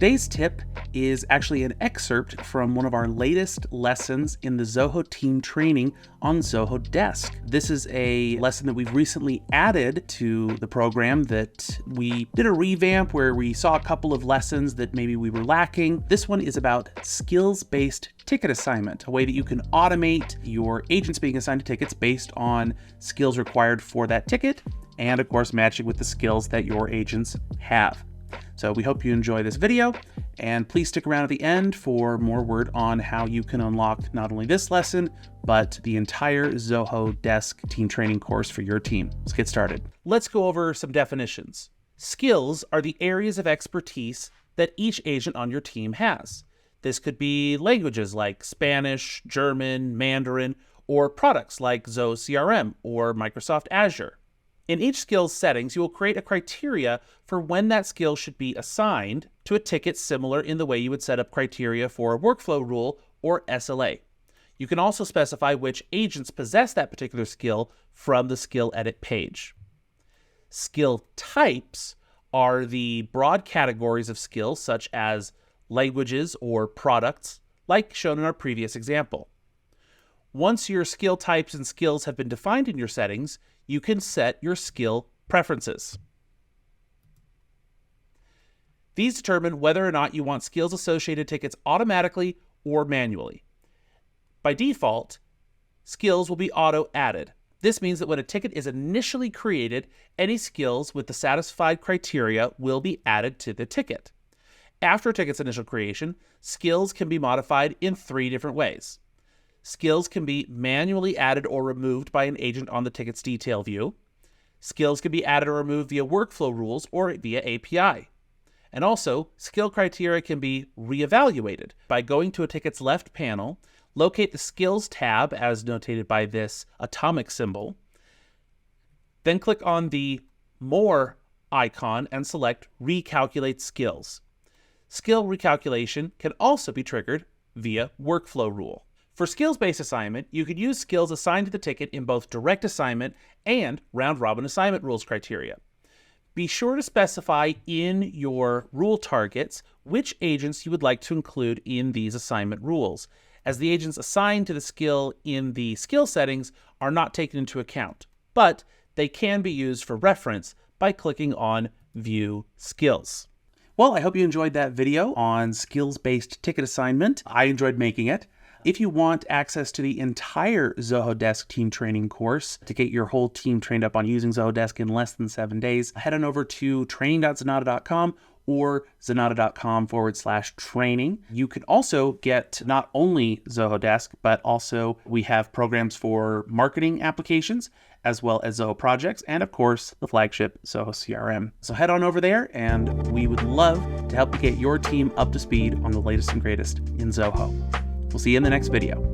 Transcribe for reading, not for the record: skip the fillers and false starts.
Today's tip is actually an excerpt from one of our latest lessons in the Zoho team training on Zoho Desk. This is a lesson that we've recently added to the program that we did a revamp where we saw a couple of lessons that maybe we were lacking. This one is about skills-based ticket assignment, a way that you can automate your agents being assigned to tickets based on skills required for that ticket, and of course matching with the skills that your agents have. So we hope you enjoy this video, and please stick around at the end for more word on how you can unlock not only this lesson, but the entire Zoho Desk team training course for your team. Let's get started. Let's go over some definitions. Skills are the areas of expertise that each agent on your team has. This could be languages like Spanish, German, Mandarin, or products like Zoho CRM or Microsoft Azure. In each skills settings, you will create a criteria for when that skill should be assigned to a ticket, similar in the way you would set up criteria for a workflow rule or SLA. You can also specify which agents possess that particular skill from the skill edit page. Skill types are the broad categories of skills such as languages or products, like shown in our previous example. Once your skill types and skills have been defined in your settings, you can set your skill preferences. These determine whether or not you want skills-associated tickets automatically or manually. By default, skills will be auto-added. This means that when a ticket is initially created, any skills with the satisfied criteria will be added to the ticket. After a ticket's initial creation, skills can be modified in 3 different ways. Skills can be manually added or removed by an agent on the ticket's detail view. Skills can be added or removed via workflow rules or via API. And also, skill criteria can be reevaluated by going to a ticket's left panel, locate the Skills tab as notated by this atomic symbol, then click on the More icon and select Recalculate Skills. Skill recalculation can also be triggered via workflow rule. For skills-based assignment, you could use skills assigned to the ticket in both direct assignment and round-robin assignment rules criteria. Be sure to specify in your rule targets which agents you would like to include in these assignment rules, as the agents assigned to the skill in the skill settings are not taken into account, but they can be used for reference by clicking on View Skills. Well, I hope you enjoyed that video on skills-based ticket assignment. I enjoyed making it. If you want access to the entire Zoho Desk team training course to get your whole team trained up on using Zoho Desk in less than 7 days, head on over to training.zenatta.com or zenatta.com/training. You can also get not only Zoho Desk, but also we have programs for marketing applications, as well as Zoho projects, and of course, the flagship Zoho CRM. So head on over there, and we would love to help you get your team up to speed on the latest and greatest in Zoho. We'll see you in the next video.